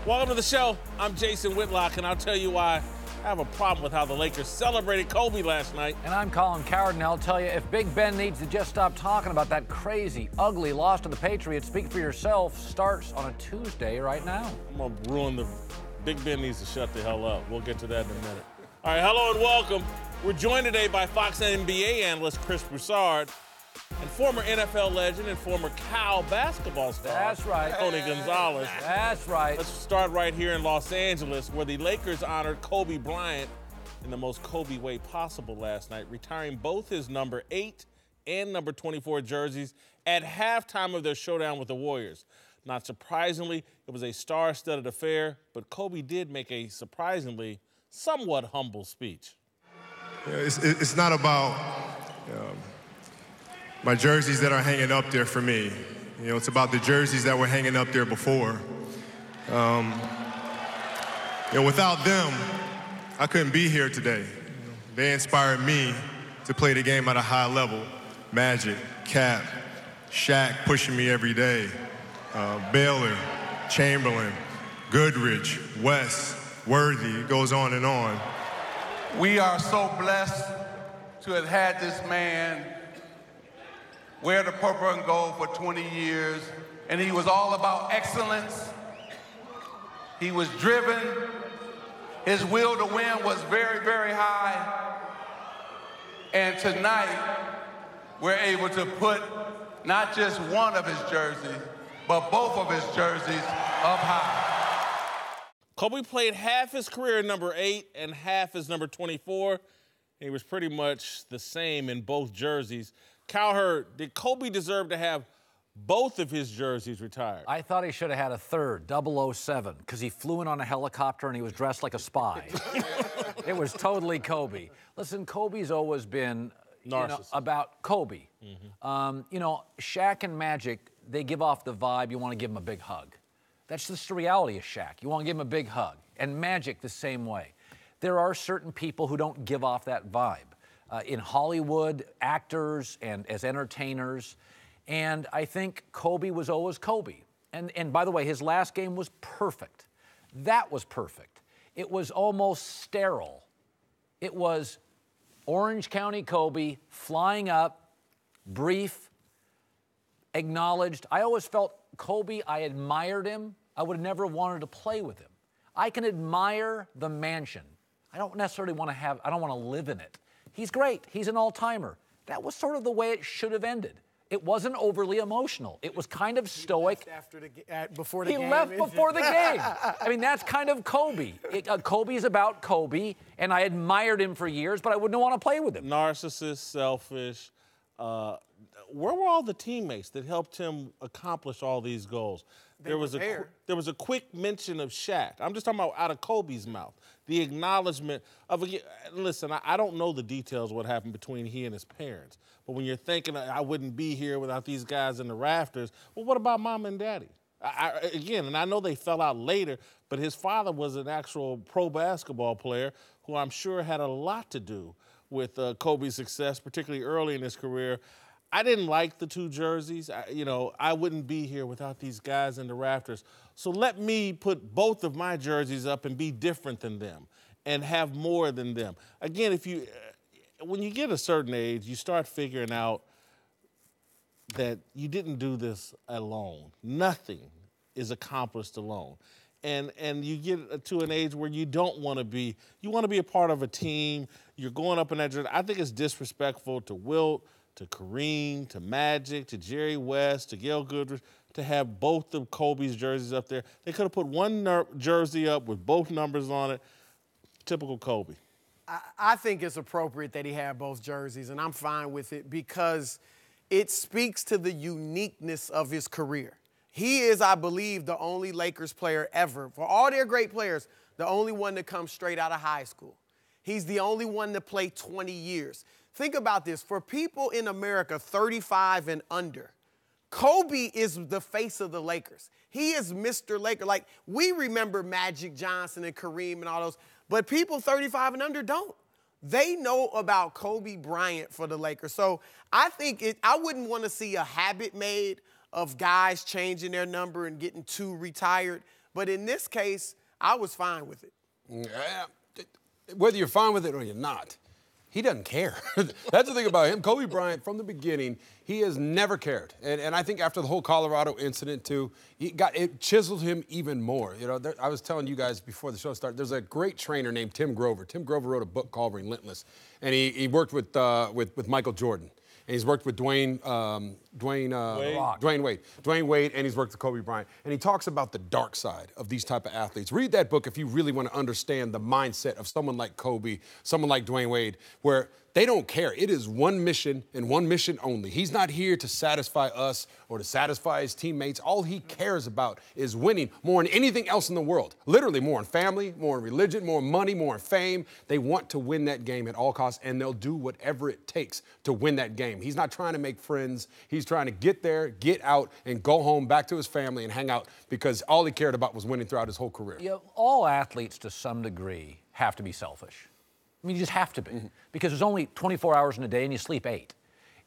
Welcome to the show. I'm Jason Whitlock, and I'll tell you why I have a problem with how the Lakers celebrated Kobe last night. And I'm Colin Cowherd, and I'll tell you, if Big Ben needs to just stop talking about that crazy, ugly loss to the Patriots, speak for yourself, starts on a Tuesday right now. I'm going to ruin the... Big Ben needs to shut the hell up. We'll get to that in a minute. All right, hello and welcome. We're joined today by Fox NBA analyst Chris Broussard and former NFL legend and former Cal basketball star. That's right. Tony Gonzalez. That's right. Let's start right here in Los Angeles, where the Lakers honored Kobe Bryant in the most Kobe way possible last night, retiring both his number 8 and number 24 jerseys at halftime of their showdown with the Warriors. Not surprisingly, it was a star-studded affair, but Kobe did make a surprisingly somewhat humble speech. Yeah, it's not about my jerseys that are hanging up there for me. You know, it's about the jerseys that were hanging up there before. Without them, I couldn't be here today. They inspired me to play the game at a high level. Magic, Cap, Shaq pushing me every day. Baylor, Chamberlain, Goodrich, West, Worthy, it goes on and on. We are so blessed to have had this man wear the purple and gold for 20 years, and he was all about excellence. He was driven. His will to win was very, very high. And tonight, we're able to put not just one of his jerseys, but both of his jerseys up high. Kobe played half his career in number 8 and half his number 24. He was pretty much the same in both jerseys. Cowherd, did Kobe deserve to have both of his jerseys retired? I thought he should have had a third, 007, because he flew in on a helicopter and he was dressed like a spy. It was totally Kobe. Listen, Kobe's always been about Kobe. Shaq and Magic, they give off the vibe you want to give him a big hug. That's just the reality of Shaq. You want to give him a big hug. And Magic the same way. There are certain people who don't give off that vibe. In Hollywood, actors and as entertainers. And I think Kobe was always Kobe. And by the way, his last game was perfect. That was perfect. It was almost sterile. It was Orange County Kobe flying up, brief, acknowledged. I always felt Kobe, I admired him. I would have never wanted to play with him. I can admire the mansion. I don't necessarily want to I don't want to live in it. He's great. He's an all-timer. That was sort of the way it should have ended. It wasn't overly emotional. It was kind of stoic. Before the game. He left before the game. I mean, that's kind of Kobe. Kobe's about Kobe, and I admired him for years, but I wouldn't want to play with him. Narcissist, selfish. Where were all the teammates that helped him accomplish all these goals? There was a quick mention of Shaq. I'm just talking about out of Kobe's mouth. The acknowledgement of, listen, I don't know the details of what happened between he and his parents. But when you're thinking, I wouldn't be here without these guys in the rafters, well, what about mom and daddy? And I know they fell out later, but his father was an actual pro basketball player who I'm sure had a lot to do with Kobe's success, particularly early in his career. I didn't like the two jerseys. I wouldn't be here without these guys in the rafters. So let me put both of my jerseys up and be different than them and have more than them. Again, when you get a certain age, you start figuring out that you didn't do this alone. Nothing is accomplished alone. And you get to an age where you don't want to be. You want to be a part of a team. You're going up in that jersey. I think it's disrespectful to Wilt, to Kareem, to Magic, to Jerry West, to Gail Goodrich, to have both of Kobe's jerseys up there. They could have put one jersey up with both numbers on it. Typical Kobe. I think it's appropriate that he had both jerseys, and I'm fine with it because it speaks to the uniqueness of his career. He is, I believe, the only Lakers player ever, for all their great players, the only one to come straight out of high school. He's the only one to play 20 years. Think about this. For people in America 35 and under, Kobe is the face of the Lakers. He is Mr. Laker. Like, we remember Magic Johnson and Kareem and all those, but people 35 and under don't. They know about Kobe Bryant for the Lakers. So I think I wouldn't want to see a habit made of guys changing their number and getting too retired. But in this case, I was fine with it. Yeah, whether you're fine with it or you're not, he doesn't care. That's the thing about him. Kobe Bryant, from the beginning, he has never cared. And I think after the whole Colorado incident, too, it chiseled him even more. You know, I was telling you guys before the show started, there's a great trainer named Tim Grover. Tim Grover wrote a book called Relentless, and he worked with Michael Jordan. And he's worked with Dwayne Wade, and he's worked with Kobe Bryant. And he talks about the dark side of these type of athletes. Read that book if you really want to understand the mindset of someone like Kobe, someone like Dwayne Wade, where they don't care. It is one mission and one mission only. He's not here to satisfy us or to satisfy his teammates. All he cares about is winning more than anything else in the world. Literally more in family, more in religion, more in money, more in fame. They want to win that game at all costs, and they'll do whatever it takes to win that game. He's not trying to make friends. He's trying to get there, get out, and go home back to his family and hang out because all he cared about was winning throughout his whole career. You know, all athletes, to some degree, have to be selfish. I mean, you just have to be, because there's only 24 hours in a day and you sleep 8.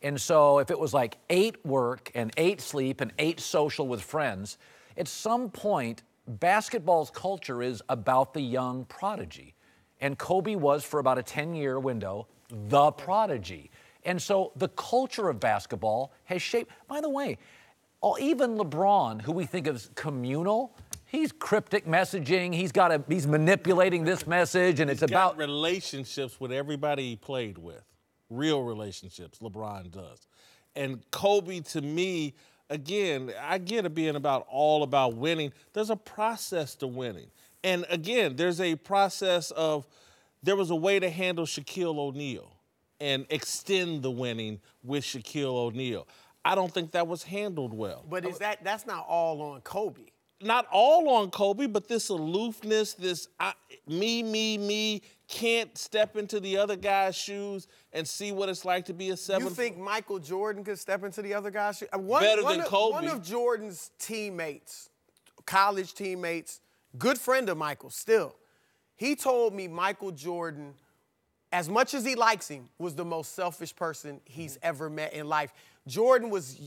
And so if it was like 8 work and 8 sleep and 8 social with friends, at some point, basketball's culture is about the young prodigy. And Kobe was, for about a 10-year window, the prodigy. And so the culture of basketball has shaped, by the way, even LeBron, who we think of as communal, he's cryptic messaging. He's manipulating this message, and it's about relationships with everybody he played with, real relationships. LeBron does, and Kobe, to me, again, I get it being all about winning. There's a process to winning, and again, there's a process of there was a way to handle Shaquille O'Neal and extend the winning with Shaquille O'Neal. I don't think that was handled well. But that's not all on Kobe. Not all on Kobe, but this aloofness, this me, can't step into the other guy's shoes and see what it's like to be a 7. You think Michael Jordan could step into the other guy's shoes? Better than Kobe. One of Jordan's teammates, college teammates, good friend of Michael's still, he told me Michael Jordan, as much as he likes him, was the most selfish person he's ever met in life. Jordan was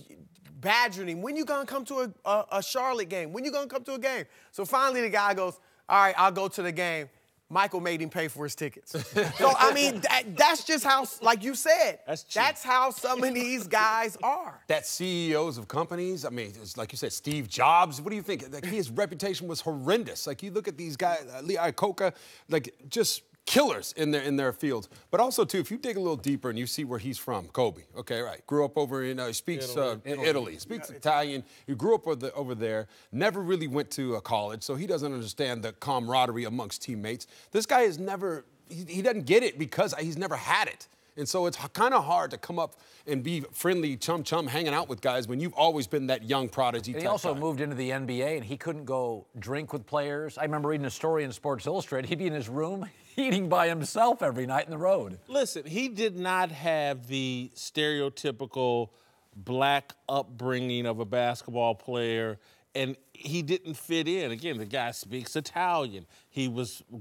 badgering him. When you gonna come to a Charlotte game? When you gonna come to a game? So finally the guy goes, all right, I'll go to the game. Michael made him pay for his tickets. So, I mean, that's just how, like you said, that's how some of these guys are. That's CEOs of companies. I mean, it's like you said, Steve Jobs. What do you think? Like, his reputation was horrendous. Like, you look at these guys, Lee Iacocca, like, just killers in their fields. But also, too, if you dig a little deeper and you see where he's from, Kobe, okay, right, grew up over in, he speaks Italy, speaks Italian. He grew up over there, never really went to college, so he doesn't understand the camaraderie amongst teammates. This guy has never, he doesn't get it because he's never had it. And so it's kind of hard to come up and be friendly, chum, hanging out with guys when you've always been that young prodigy type. He also moved into the NBA, and he couldn't go drink with players. I remember reading a story in Sports Illustrated. He'd be in his room eating by himself every night in the road. Listen, he did not have the stereotypical black upbringing of a basketball player, and he didn't fit in. Again, the guy speaks Italian. He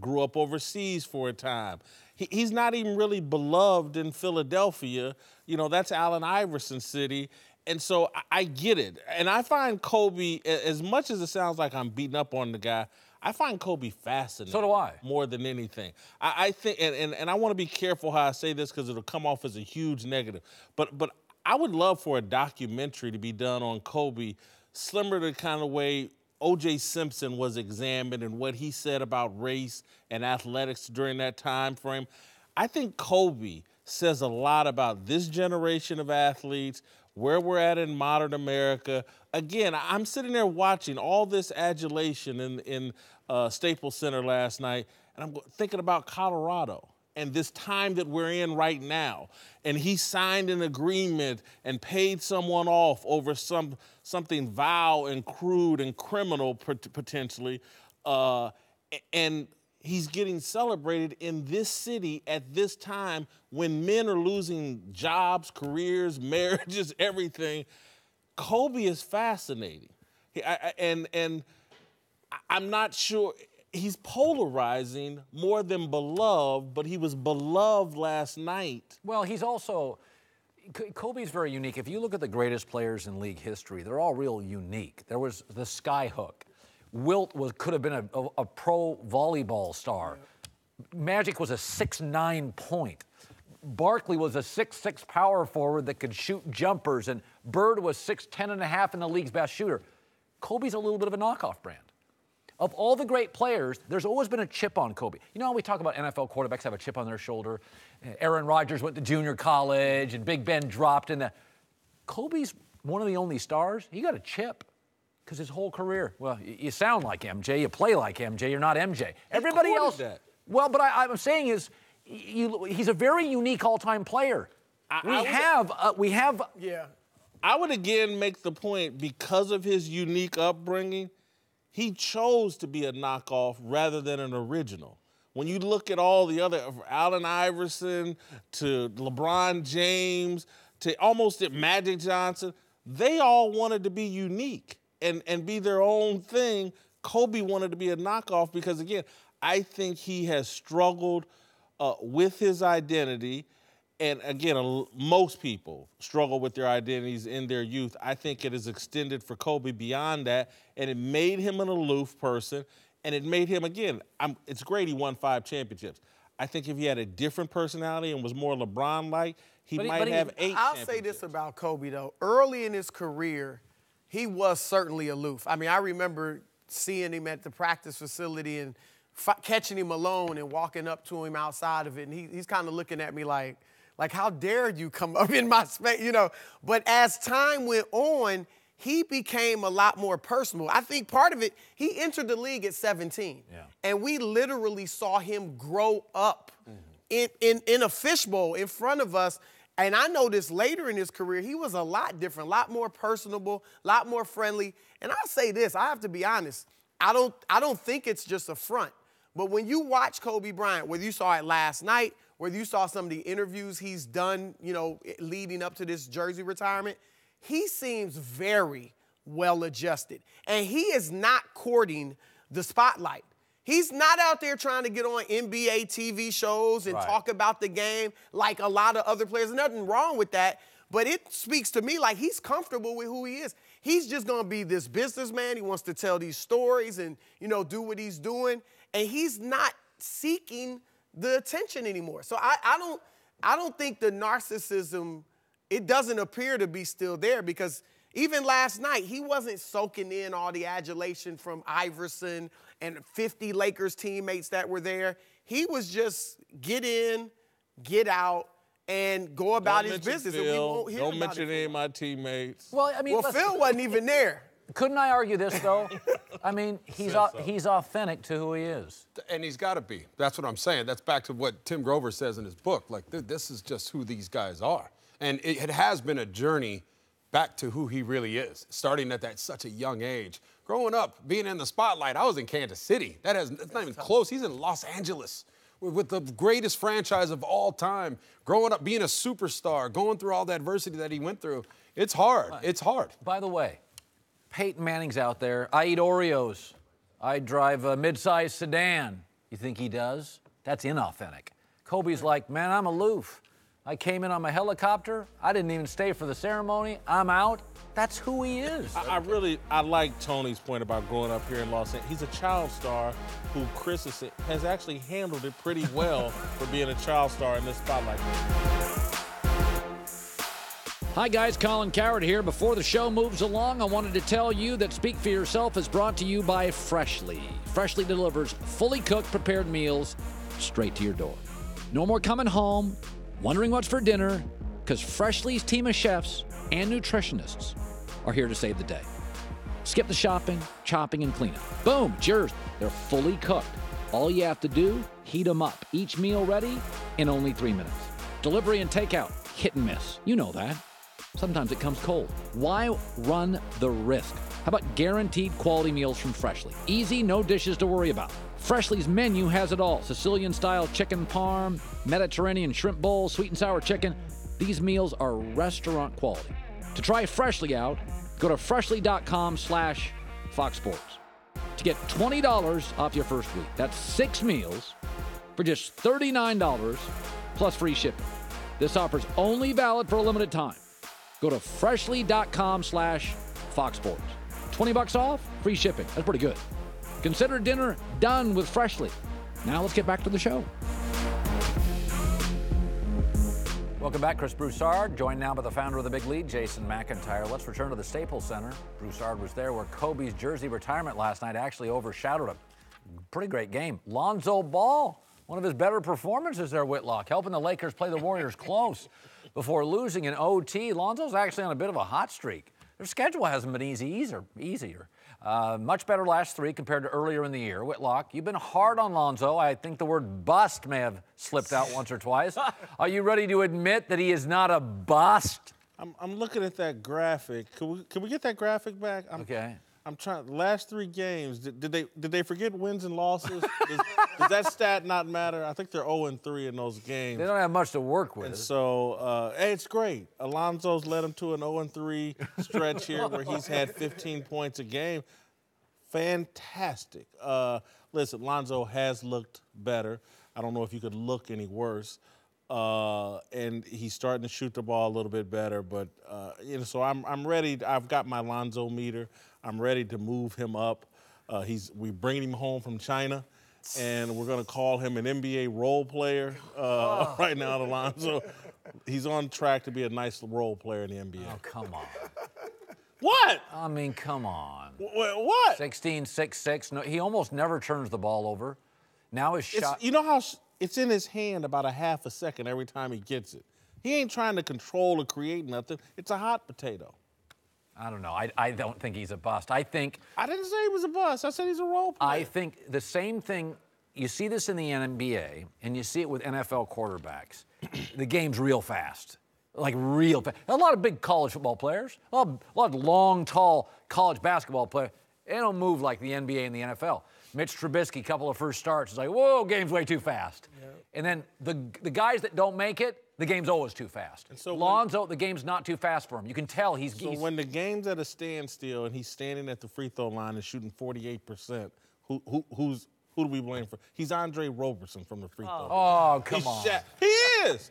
grew up overseas for a time. He's not even really beloved in Philadelphia. You know, that's Allen Iverson's city. And so I get it. And I find Kobe, as much as it sounds like I'm beating up on the guy, I find Kobe fascinating. So do I. More than anything. I think, and I want to be careful how I say this because it'll come off as a huge negative. But I would love for a documentary to be done on Kobe, similar to the kind of way O.J. Simpson was examined and what he said about race and athletics during that time frame. I think Kobe says a lot about this generation of athletes, where we're at in modern America. Again, I'm sitting there watching all this adulation in Staples Center last night, and I'm thinking about Colorado and this time that we're in right now. And he signed an agreement and paid someone off over something vile and crude and criminal potentially. And he's getting celebrated in this city at this time when men are losing jobs, careers, marriages, everything. Kobe is fascinating. And I'm not sure. He's polarizing more than beloved, but he was beloved last night. Well, he's also, Kobe's very unique. If you look at the greatest players in league history, they're all real unique. There was the sky hook. Wilt could have been a pro volleyball star. Magic was a 6'9" point. Barkley was a 6'6" power forward that could shoot jumpers, and Bird was 6'10.5" and the league's best shooter. Kobe's a little bit of a knockoff brand. Of all the great players, there's always been a chip on Kobe. You know how we talk about NFL quarterbacks have a chip on their shoulder? Aaron Rodgers went to junior college, and Big Ben dropped in the... Kobe's one of the only stars. He got a chip because his whole career, well, you sound like MJ, you play like MJ, you're not MJ. Everybody else... That. Well, but I'm saying is, he's a very unique all-time player. Yeah. I would again make the point, because of his unique upbringing, he chose to be a knockoff rather than an original. When you look at all the other, Allen Iverson to LeBron James to almost at Magic Johnson, they all wanted to be unique and be their own thing. Kobe wanted to be a knockoff because, again, I think he has struggled with his identity. And again, most people struggle with their identities in their youth. I think it has extended for Kobe beyond that, and it made him an aloof person, and it made him, again, it's great he won 5 championships. I think if he had a different personality and was more LeBron-like, he might have 8 I'll championships. say this about Kobe, though. Early in his career, he was certainly aloof. I mean, I remember seeing him at the practice facility and catching him alone and walking up to him outside of it, and he's kind of looking at me like, how dare you come up in my space, you know? But as time went on, he became a lot more personal. I think part of it, he entered the league at 17. Yeah. And we literally saw him grow up in a fishbowl in front of us. And I noticed later in his career, he was a lot different, a lot more personable, a lot more friendly. And I'll say this, I have to be honest, I don't think it's just a front. But when you watch Kobe Bryant, whether you saw it last night, whether you saw some of the interviews he's done, you know, leading up to this jersey retirement, he seems very well-adjusted. And he is not courting the spotlight. He's not out there trying to get on NBA TV shows and talk about the game like a lot of other players. There's nothing wrong with that, but it speaks to me like he's comfortable with who he is. He's just going to be this businessman. He wants to tell these stories and, you know, do what he's doing. And he's not seeking the attention anymore. So I don't think the narcissism, it doesn't appear to be still there, because even last night, he wasn't soaking in all the adulation from Iverson and 50 Lakers teammates that were there. He was just get in, get out, and go about his business. Phil, and we won't hear don't about mention any of my teammates. Well, I mean, Phil wasn't even there. Couldn't I argue this, though? I mean, he's authentic to who he is. And he's got to be. That's what I'm saying. That's back to what Tim Grover says in his book. Like, this is just who these guys are. And it has been a journey back to who he really is, starting at such a young age. Growing up, being in the spotlight, I was in Kansas City. It's not even close. He's in Los Angeles with the greatest franchise of all time. Growing up, being a superstar, going through all the adversity that he went through. It's hard. It's hard. By the way, Peyton Manning's out there. I eat Oreos. I drive a mid-sized sedan. You think he does? That's inauthentic. Kobe's like, man, I'm aloof. I came in on my helicopter. I didn't even stay for the ceremony. I'm out. That's who he is. I like Tony's point about growing up here in Los Angeles. He's a child star who Chris has actually handled it pretty well for being a child star in this spotlight. Hi guys, Colin Cowherd here. Before the show moves along, I wanted to tell you that Speak for Yourself is brought to you by Freshly. Freshly delivers fully cooked, prepared meals straight to your door. No more coming home, wondering what's for dinner, because Freshly's team of chefs and nutritionists are here to save the day. Skip the shopping, chopping, and cleanup. Boom, it's yours. They're fully cooked. All you have to do, heat them up. Each meal ready in only 3 minutes. Delivery and takeout, hit and miss. You know that. Sometimes it comes cold. Why run the risk? How about guaranteed quality meals from Freshly? Easy, no dishes to worry about. Freshly's menu has it all. Sicilian-style chicken parm, Mediterranean shrimp bowl, sweet and sour chicken. These meals are restaurant quality. To try Freshly out, go to freshly.com/Fox Sports to get $20 off your first week. That's 6 meals for just $39 plus free shipping. This offer is only valid for a limited time. Go to freshly.com/Fox Sports. $20 off, free shipping. That's pretty good. Consider dinner done with Freshly. Now let's get back to the show. Welcome back, Chris Broussard, joined now by the founder of the Big Lead, Jason McIntyre. Let's return to the Staples Center. Broussard was there where Kobe's jersey retirement last night actually overshadowed a pretty great game. Lonzo Ball, one of his better performances there, Whitlock, helping the Lakers play the Warriors close before losing in OT. Lonzo's actually on a bit of a hot streak. Their schedule hasn't been easier. Much better last three compared to earlier in the year. Whitlock, you've been hard on Lonzo. I think the word bust may have slipped out once or twice. Are you ready to admit that he is not a bust? I'm looking at that graphic. Can we get that graphic back? Okay. I'm trying. Last three games, did they forget wins and losses? Does that stat not matter? I think they're 0-3 in those games. They don't have much to work with. And so, hey, it's great. Alonzo's led him to an 0-3 stretch here where he's had 15 points a game. Fantastic. Listen, Lonzo has looked better. I don't know if you could look any worse. And he's starting to shoot the ball a little bit better. But, so I'm ready. I've got my Lonzo meter. I'm ready to move him up. We bringing him home from China, and we're going to call him an NBA role player right now, Lonzo. He's on track to be a nice role player in the NBA. Oh, come on. What? I mean, come on. What? 16, 6'6". No, he almost never turns the ball over. Now his shot. You know how it's in his hand about a half a second every time he gets it. He ain't trying to control or create nothing. It's a hot potato. I don't know. I don't think he's a bust. I didn't say he was a bust. I said he's a role player. I think the same thing. You see this in the NBA, and you see it with NFL quarterbacks. The game's real fast. Like real fast. A lot of big college football players, a lot of long, tall college basketball players, they don't move like the NBA and the NFL. Mitch Trubisky, couple of first starts, is like, whoa, game's way too fast. Yep. And then the guys that don't make it, the game's always too fast. And so Lonzo, the game's not too fast for him. You can tell he's... So when the game's at a standstill and he's standing at the free throw line and shooting 48%, who do we blame for? He's Andre Roberson from the free throw line. Oh, come on. He is.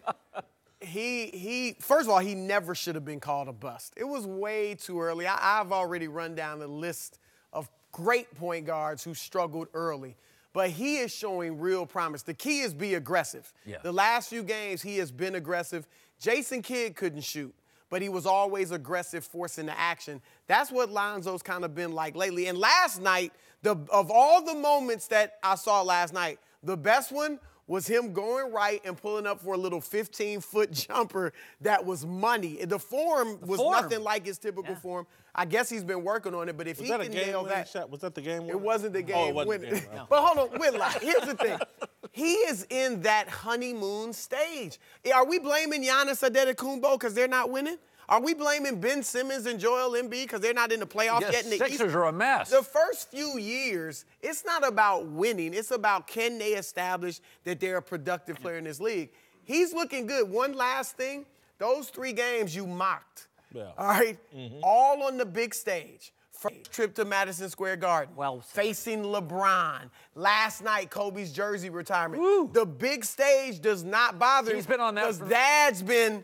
He first of all, he never should have been called a bust. It was way too early. I've already run down the list of great point guards who struggled early. But he is showing real promise. The key is be aggressive. Yeah. The last few games, he has been aggressive. Jason Kidd couldn't shoot, but he was always aggressive, forcing the action. That's what Lonzo's kind of been like lately. And last night, of all the moments that I saw last night, the best one was him going right and pulling up for a little 15-foot jumper that was money. The form was nothing like his typical form. I guess he's been working on it, but if he can nail that. Shot? Was that the game winner? It wasn't the game winner. No. But hold on, Whitlock, here's the thing. He is in that honeymoon stage. Are we blaming Giannis Antetokounmpo because they're not winning? Are we blaming Ben Simmons and Joel Embiid because they're not in the playoffs yet? The Sixers are a mess. The first few years, it's not about winning. It's about can they establish that they're a productive player in this league. He's looking good. One last thing, those 3 games you mocked. Yeah. All right? Mm-hmm. All on the big stage. First trip to Madison Square Garden. Well, facing LeBron. Last night, Kobe's jersey retirement. Woo. The big stage does not bother him. He's been on that. Because Dad's been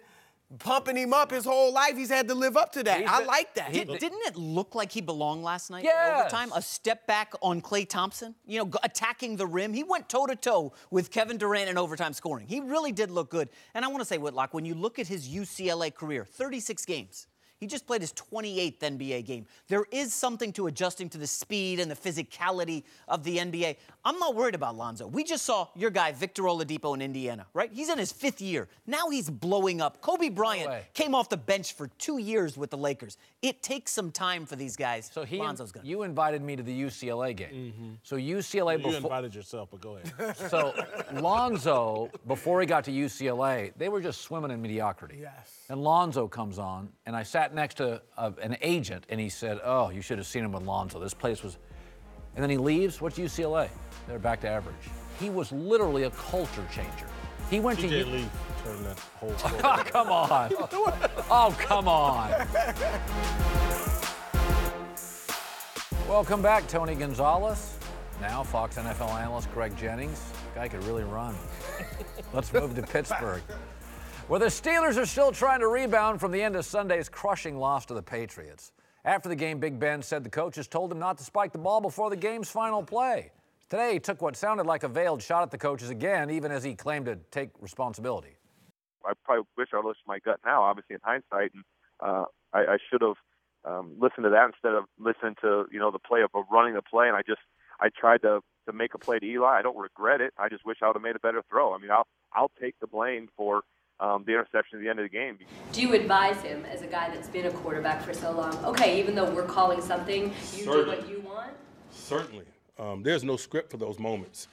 pumping him up his whole life. He's had to live up to that. I like that. Didn't it look like he belonged last night? Yes. In overtime? A step back on Klay Thompson, attacking the rim. He went toe-to-toe with Kevin Durant in overtime scoring. He really did look good. And I want to say, Whitlock, when you look at his UCLA career, 36 games. He just played his 28th NBA game. There is something to adjusting to the speed and the physicality of the NBA. I'm not worried about Lonzo. We just saw your guy, Victor Oladipo in Indiana, right? He's in his 5th year. Now he's blowing up. Kobe Bryant came off the bench for 2 years with the Lakers. It takes some time for these guys. So Lonzo's good. You invited me to the UCLA game. Mm-hmm. So UCLA before... You invited yourself, but go ahead. So Lonzo, before he got to UCLA, they were just swimming in mediocrity. Yes. And Lonzo comes on, and I sat next to an agent, and he said, oh, you should have seen him with Lonzo. This place was... And then he leaves. What's UCLA? They're back to average. He was literally a culture changer. He went to... Lee turned that whole story. Oh, come on. Oh, come on. Welcome back, Tony Gonzalez. Now Fox NFL analyst Greg Jennings. Guy could really run. Let's move to Pittsburgh, Well, the Steelers are still trying to rebound from the end of Sunday's crushing loss to the Patriots. After the game, Big Ben said the coaches told him not to spike the ball before the game's final play. Today, he took what sounded like a veiled shot at the coaches again, even as he claimed to take responsibility. I probably wish I listened to my gut now, obviously in hindsight, and I should have listened to that instead of listening to the play of running the play. And I tried to make a play to Eli. I don't regret it. I just wish I would have made a better throw. I mean, I'll take the blame for the interception at the end of the game. Do you advise him as a guy that's been a quarterback for so long? Okay, even though we're calling something, you do what you want. Certainly. There's no script for those moments.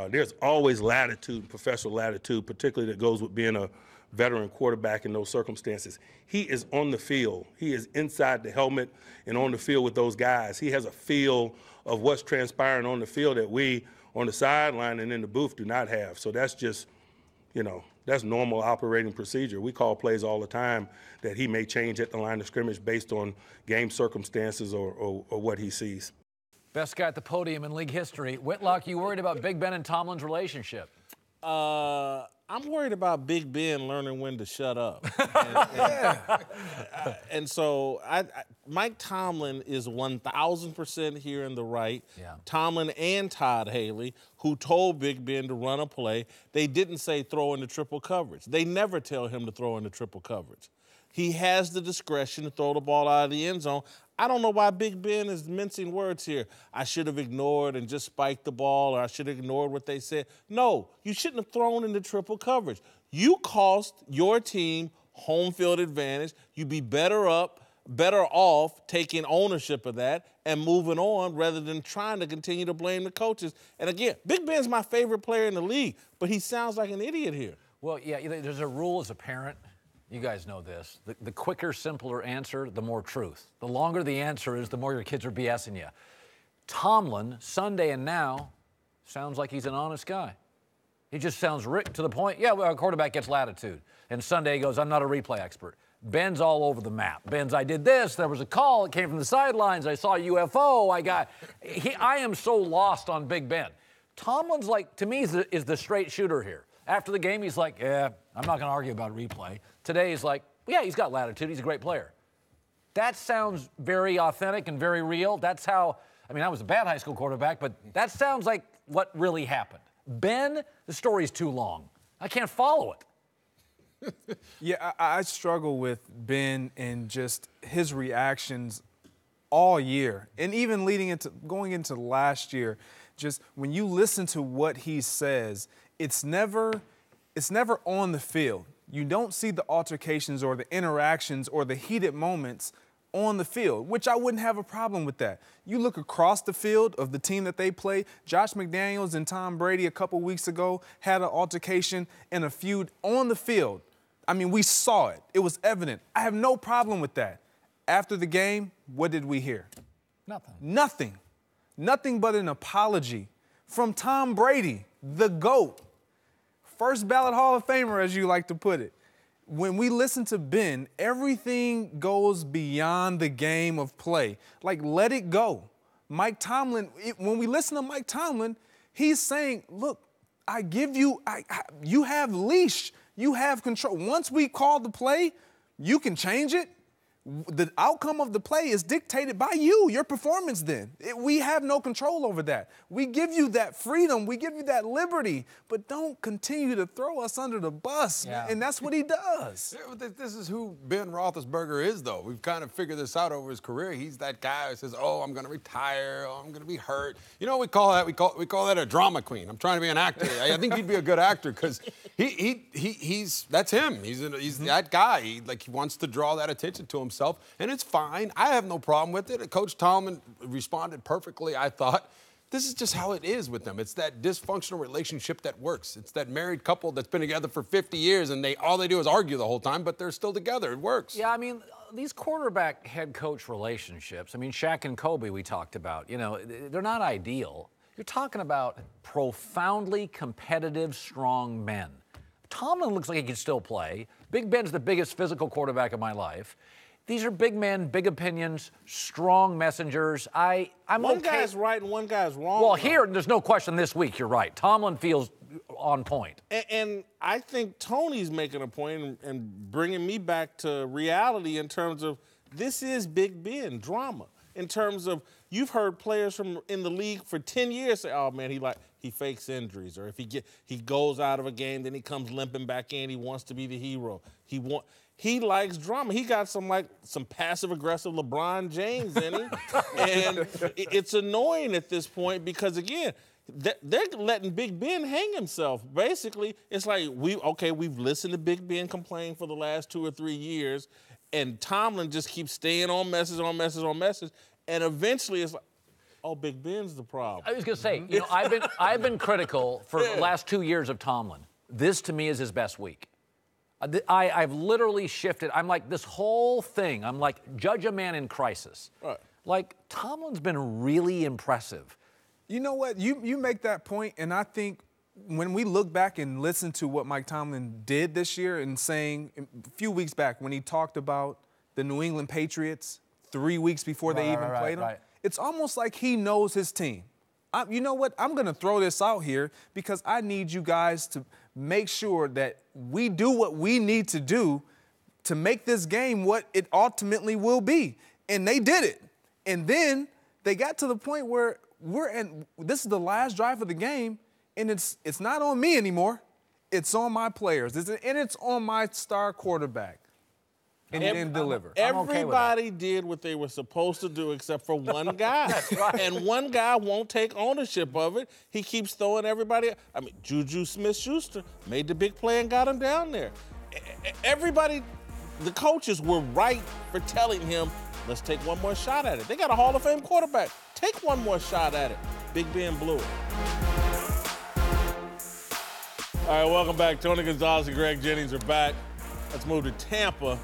There's always latitude, professional latitude, particularly that goes with being a veteran quarterback in those circumstances. He is on the field. He is inside the helmet and on the field with those guys. He has a feel of what's transpiring on the field that we on the sideline and in the booth do not have. So that's just, that's normal operating procedure. We call plays all the time that he may change at the line of scrimmage based on game circumstances or what he sees. Best guy at the podium in league history. Whitlock, you worried about Big Ben and Tomlin's relationship? I'm worried about Big Ben learning when to shut up. And so Mike Tomlin is 1,000% here in the right. Yeah. Tomlin and Todd Haley, who told Big Ben to run a play, they didn't say throw into triple coverage. They never tell him to throw into triple coverage. He has the discretion to throw the ball out of the end zone. I don't know why Big Ben is mincing words here. I should have ignored and just spiked the ball, or I should have ignored what they said. No, you shouldn't have thrown into triple coverage. You cost your team home field advantage. You'd be better off taking ownership of that and moving on rather than trying to continue to blame the coaches. And again, Big Ben's my favorite player in the league, but he sounds like an idiot here. Well, yeah, there's a rule as a parent. You guys know this. The quicker, simpler answer, the more truth. The longer the answer is, the more your kids are BSing you. Tomlin, Sunday and now, sounds like he's an honest guy. He just sounds to the point, yeah, well, a quarterback gets latitude. And Sunday he goes, I'm not a replay expert. Ben's all over the map. Ben's, I did this, there was a call, it came from the sidelines, I saw a UFO, I am so lost on Big Ben. Tomlin's like, to me, is the straight shooter here. After the game, he's like, yeah, I'm not going to argue about replay. Today, he's like, yeah, he's got latitude. He's a great player. That sounds very authentic and very real. That's how, I was a bad high school quarterback, but that sounds like what really happened. Ben, the story's too long. I can't follow it. Yeah, I struggle with Ben and just his reactions all year. And even going into last year, just when you listen to what he says, it's never on the field. You don't see the altercations or the interactions or the heated moments on the field, which I wouldn't have a problem with that. You look across the field of the team that they play, Josh McDaniels and Tom Brady a couple weeks ago had an altercation and a feud on the field. We saw it. It was evident. I have no problem with that. After the game, what did we hear? Nothing. Nothing but an apology from Tom Brady, the GOAT. First ballot Hall of Famer, as you like to put it. When we listen to Ben, everything goes beyond the game of play. Like, let it go. Mike Tomlin, when we listen to Mike Tomlin, he's saying, look, you have leash. You have control. Once we call the play, you can change it. The outcome of the play is dictated by you, your performance then. We have no control over that. We give you that freedom. We give you that liberty. But don't continue to throw us under the bus. Yeah. And that's what he does. Yeah, but this is who Ben Roethlisberger is, though. We've kind of figured this out over his career. He's that guy who says, oh, I'm going to retire. Oh, I'm going to be hurt. You know what we call that? We call that a drama queen. I'm trying to be an actor. I think he'd be a good actor because that's him. He's that guy. He wants to draw that attention to himself, and it's fine. I have no problem with it. Coach Tomlin responded perfectly, I thought. This is just how it is with them. It's that dysfunctional relationship that works. It's that married couple that's been together for 50 years, and all they do is argue the whole time, but they're still together. It works. Yeah, these quarterback head coach relationships, Shaq and Kobe we talked about, they're not ideal. You're talking about profoundly competitive, strong men. Tomlin looks like he can still play. Big Ben's the biggest physical quarterback of my life. These are big men, big opinions, strong messengers. One guy's right and one guy's wrong. Well, here, there's no question this week, you're right. Tomlin feels on point. And I think Tony's making a point and bringing me back to reality in terms of this is Big Ben drama. In terms of you've heard players from in the league for 10 years say, "Oh man, he fakes injuries," or if he goes out of a game, then he comes limping back in. He wants to be the hero. He likes drama. He got some passive aggressive LeBron James in him, and it's annoying at this point because again, they're letting Big Ben hang himself. Basically, it's like we've listened to Big Ben complain for the last 2 or 3 years. And Tomlin just keeps staying on message, and eventually it's like, oh, Big Ben's the problem. I was going to say, I've been critical for the last 2 years of Tomlin. This, to me, is his best week. I've literally shifted. I'm like, this whole thing, I'm like, judge a man in crisis. Right. Like, Tomlin's been really impressive. You know what? You make that point, and I think when we look back and listen to what Mike Tomlin did this year and saying a few weeks back when he talked about the New England Patriots 3 weeks before they even played them, it's almost like he knows his team. You know what? I'm going to throw this out here because I need you guys to make sure that we do what we need to do to make this game what it ultimately will be. And they did it. And then they got to the point where this is the last drive of the game, and it's not on me anymore. It's on my players. And it's on my star quarterback. And he didn't deliver. Everybody did what they were supposed to do except for one guy. That's right. And one guy won't take ownership of it. He keeps throwing everybody. I mean, Juju Smith-Schuster made the big play and got him down there. Everybody, the coaches were right for telling him, let's take one more shot at it. They got a Hall of Fame quarterback. Take one more shot at it. Big Ben blew it. All right, welcome back. Tony Gonzalez and Greg Jennings are back. Let's move to Tampa,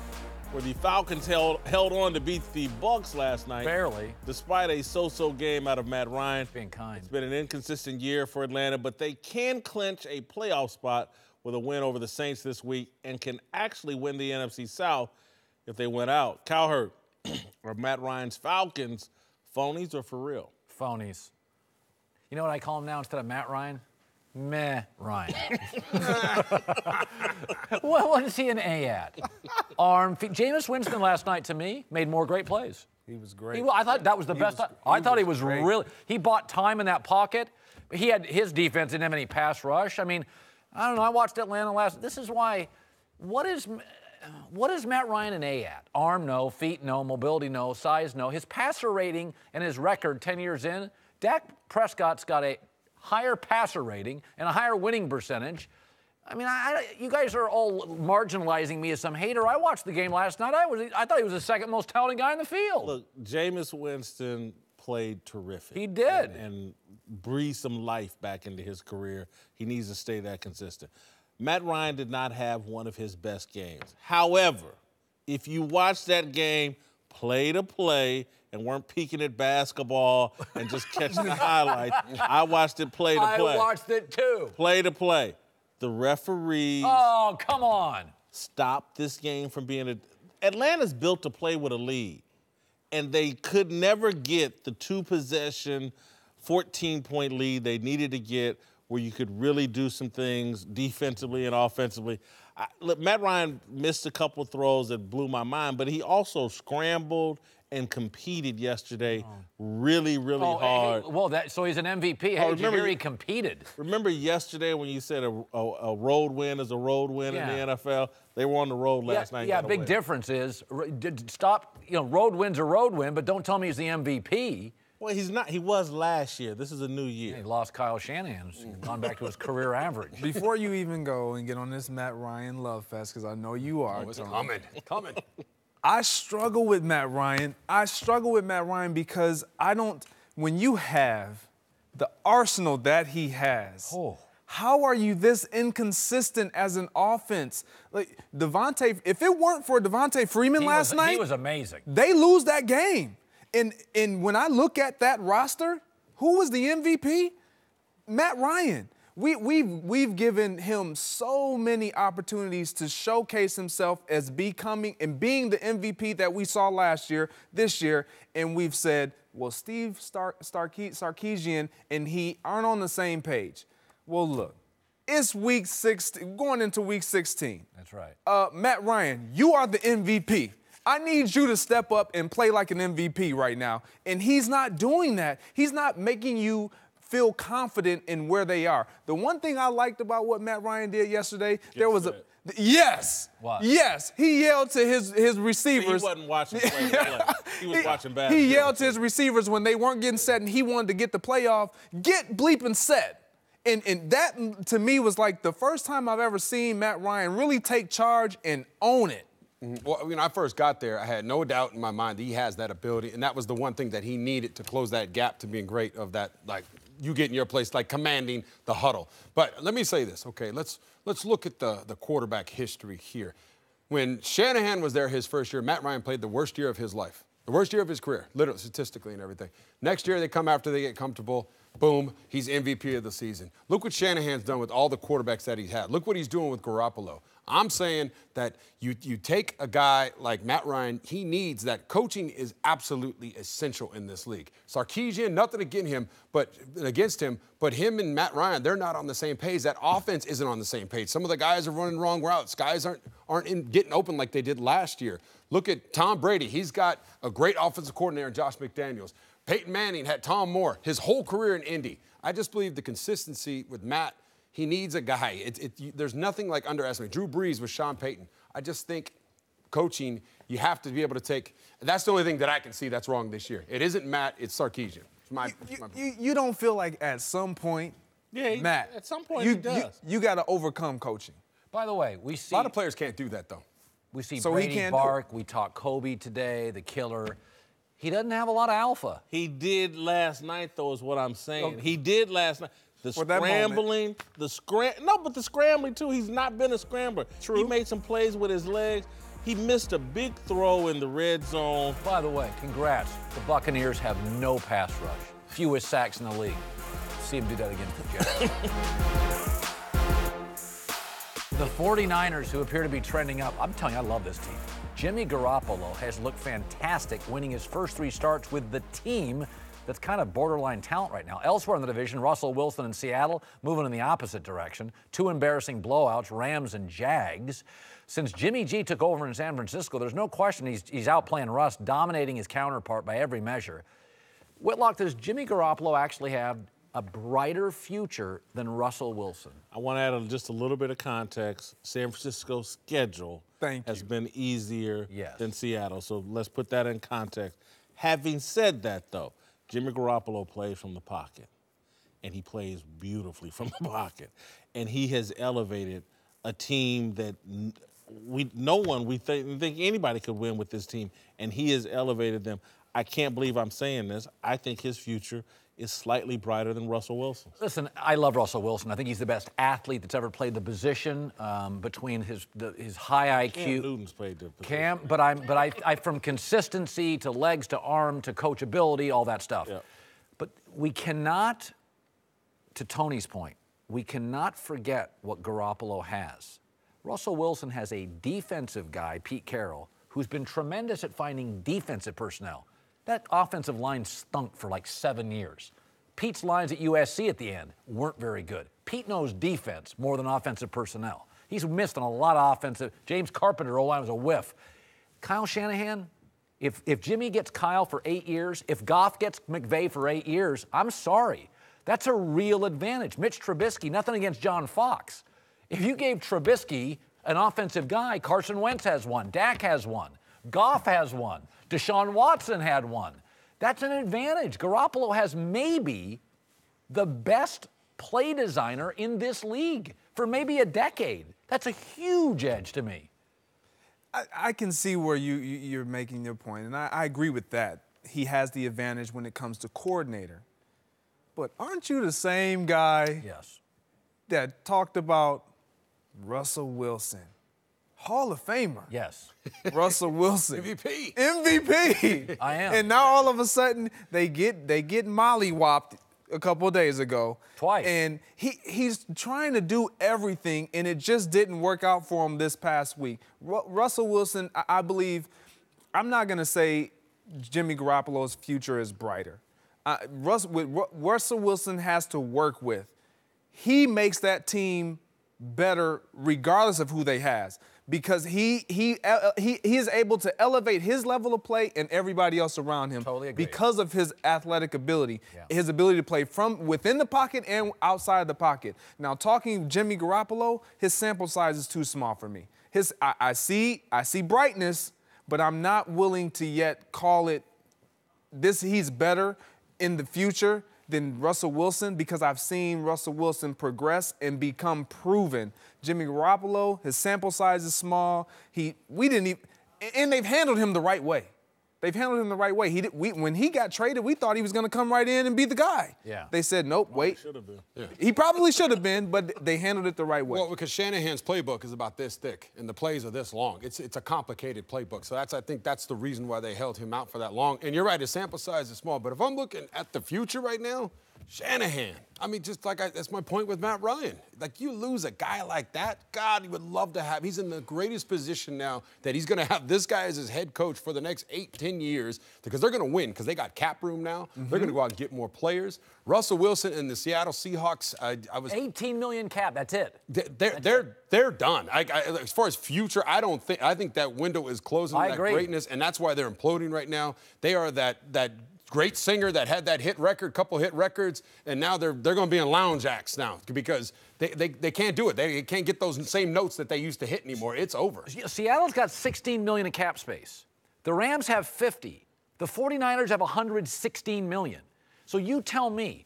where the Falcons held on to beat the Bucs last night. Barely. Despite a so-so game out of Matt Ryan. Being kind. It's been an inconsistent year for Atlanta, but they can clinch a playoff spot with a win over the Saints this week and can actually win the NFC South if they win out. Cowherd, or Matt Ryan's Falcons, phonies or for real? Phonies. You know what I call him now instead of Matt Ryan? Meh, Ryan. What is he an A at? Arm, feet. Jameis Winston last night, to me, made more great plays. He was great. I thought that was the best. I thought he was really. He bought time in that pocket. His defense didn't have any pass rush. I mean, I don't know. I watched Atlanta last. This is why. What is Matt Ryan an A at? Arm, no. Feet, no. Mobility, no. Size, no. His passer rating and his record 10 years in, Dak Prescott's got a higher passer rating and a higher winning percentage. I mean, you guys are all marginalizing me as some hater. I watched the game last night. I thought he was the second most talented guy in the field. Look, Jameis Winston played terrific. He did. And breathed some life back into his career. He needs to stay that consistent. Matt Ryan did not have one of his best games. However, if you watch that game play to play and weren't peeking at basketball and just catching the highlights, I watched it play to play. I watched it too. Play to play. The referees. Oh, come on. Stopped this game from being Atlanta's built to play with a lead, and they could never get the 2-possession, 14-point lead they needed to get where you could really do some things defensively and offensively. Look, Matt Ryan missed a couple of throws that blew my mind, but he also scrambled and competed yesterday really hard. So he's an MVP. Hey, remember he competed. Remember yesterday when you said a road win is a road win in the NFL? They were on the road last night. Yeah, big difference is stop. Road win's a road win, but don't tell me he's the MVP. Well, he's not. He was last year. This is a new year. He lost Kyle Shanahan. He's gone back to his career average. Before you even go and get on this Matt Ryan love fest, because I know you are. Oh, it's coming. I struggle with Matt Ryan. Because when you have the arsenal that he has, how are you this inconsistent as an offense? Like Devontae, if it weren't for Devontae Freeman last night, he was amazing. They lose that game. And when I look at that roster, who was the MVP? Matt Ryan. We've given him so many opportunities to showcase himself as becoming and being the MVP that we saw this year, and we've said, well, Steve Sarkisian and he aren't on the same page. Well, look, It's week 16, going into week 16. That's right. Matt Ryan, you are the MVP. I need you to step up and play like an MVP right now. And he's not doing that. He's not making you feel confident in where they are. The one thing I liked about what Matt Ryan did yesterday, there was a yes. What? Yes. He yelled to his receivers. He wasn't watching play. He was watching basketball. He yelled to his receivers when they weren't getting set and he wanted to get the play off, get bleeping set. And that, to me, was like the first time I've ever seen Matt Ryan really take charge and own it. Well, when I first got there, I had no doubt in my mind that he has that ability, and that was the one thing that he needed to close that gap to being great of that, like, you get in your place, like commanding the huddle. But let me say this, okay? Let's look at the quarterback history here. When Shanahan was there his first year, Matt Ryan played the worst year of his life, the worst year of his career, literally, statistically and everything. Next year, they come after they get comfortable. Boom, he's MVP of the season. Look what Shanahan's done with all the quarterbacks that he's had. Look what he's doing with Garappolo. I'm saying that you take a guy like Matt Ryan, he needs that. Coaching is absolutely essential in this league. Sarkisian, nothing against him, but him and Matt Ryan, they're not on the same page. That offense isn't on the same page. Some of the guys are running wrong routes. Guys aren't getting open like they did last year. Look at Tom Brady. He's got a great offensive coordinator in Josh McDaniels. Peyton Manning had Tom Moore his whole career in Indy. I just believe the consistency with Matt, he needs a guy. There's nothing like underestimate. Drew Brees with Sean Payton. I just think coaching, you have to be able to take. That's the only thing that I can see that's wrong this year. It isn't Matt, it's Sarkisian. You don't feel like at some point, Matt, at some point he does. You got to overcome coaching. By the way, we see a lot of players can't do that, though. We see Brady Bark. We talked Kobe today, the killer. He doesn't have a lot of alpha. He did last night, though, is what I'm saying. Okay. He did last night. The scrambling, too. He's not been a scrambler. True. He made some plays with his legs. He missed a big throw in the red zone. By the way, congrats. The Buccaneers have no pass rush. Fewest sacks in the league. See him do that again for Jets. The 49ers, who appear to be trending up, I'm telling you, I love this team. Jimmy Garappolo has looked fantastic, winning his first 3 starts with the team that's kind of borderline talent right now. Elsewhere in the division, Russell Wilson and Seattle moving in the opposite direction. 2 embarrassing blowouts, Rams and Jags. Since Jimmy G took over in San Francisco, there's no question he's outplaying Russ, dominating his counterpart by every measure. Whitlock, does Jimmy Garappolo actually have a brighter future than Russell Wilson? I want to add just a little bit of context. San Francisco's schedule has been easier than Seattle, so let's put that in context. Having said that, though, Jimmy Garappolo plays from the pocket, and he plays beautifully from the pocket, and he has elevated a team that no one think anybody could win with this team, and he has elevated them. I can't believe I'm saying this. I think his future is slightly brighter than Russell Wilson. Listen, I love Russell Wilson. I think he's the best athlete that's ever played the position. Between his high IQ, Cam Newton's played the position. But I from consistency to legs to arm to coachability, all that stuff. Yep. But we cannot, to Tony's point, we cannot forget what Garappolo has. Russell Wilson has a defensive guy, Pete Carroll, who's been tremendous at finding defensive personnel. That offensive line stunk for like 7 years. Pete's lines at USC at the end weren't very good. Pete knows defense more than offensive personnel. He's missed on a lot of offensive. James Carpenter, O-line was a whiff. Kyle Shanahan, if Jimmy gets Kyle for 8 years, if Goff gets McVay for 8 years, I'm sorry. That's a real advantage. Mitch Trubisky, nothing against John Fox. If you gave Trubisky an offensive guy, Carson Wentz has one, Dak has one, Goff has one, Deshaun Watson had one. That's an advantage. Garappolo has maybe the best play designer in this league for maybe a decade. That's a huge edge to me. I can see where you're making your point, and I agree with that. He has the advantage when it comes to coordinator. But aren't you the same guy that talked about Russell Wilson? Hall of Famer. Yes. Russell Wilson. MVP. I am. And now all of a sudden they get mollywopped a couple of days ago. Twice. And he's trying to do everything, and it just didn't work out for him this past week. Russell Wilson, I believe, I'm not going to say Jimmy Garoppolo's future is brighter. Russell Wilson has to work with. he makes that team better regardless of who they has, because he is able to elevate his level of play and everybody else around him because of his athletic ability, his ability to play from within the pocket and outside the pocket. Now, talking Jimmy Garappolo, his sample size is too small for me. I see brightness, but I'm not willing to yet call it this. He's better in the future than Russell Wilson, because I've seen Russell Wilson progress and become proven. Jimmy Garappolo, his sample size is small. And they've handled him the right way. They've handled him the right way. When he got traded, we thought he was going to come right in and be the guy. Yeah. They said, nope, wait. Should have been. Yeah. He probably should have been, but they handled it the right way. Well, because Shanahan's playbook is about this thick, and the plays are this long. It's a complicated playbook. So I think that's the reason why they held him out for that long. And you're right, his sample size is small. But if I'm looking at the future right now, Shanahan. I mean, just like that's my point with Matt Ryan. Like, you lose a guy like that, God, he would love to have. He's in the greatest position now that he's going to have this guy as his head coach for the next 8-10 years, because they're going to win, because they got cap room now. Mm-hmm. They're going to go out and get more players. Russell Wilson and the Seattle Seahawks, I was 18 million cap. That's it. They're done. As far as future, I think that window is closing. I agree. Greatness, and that's why they're imploding right now. They are that great singer that had that couple hit records, and now they're going to be in lounge acts now, because they can't do it. They can't get those same notes that they used to hit anymore. It's over. Seattle's got 16 million in cap space. The Rams have 50. The 49ers have 116 million. So you tell me,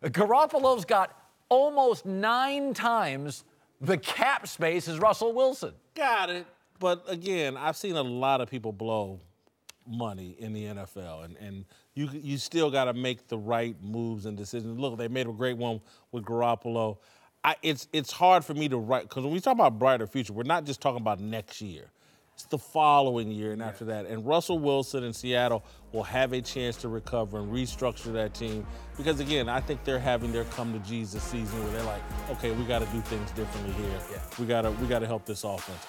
Garoppolo's got almost 9 times the cap space as Russell Wilson. Got it. But again, I've seen a lot of people blow money in the NFL, and you still got to make the right moves and decisions. Look, they made a great one with Garappolo. It's hard for me to write, because when we talk about brighter future, we're not just talking about next year. It's the following year and after that. And Russell Wilson and Seattle will have a chance to recover and restructure that team, because, again, I think they're having their come-to-Jesus season where they're like, okay, we got to do things differently here. Yeah. We got to help this offense.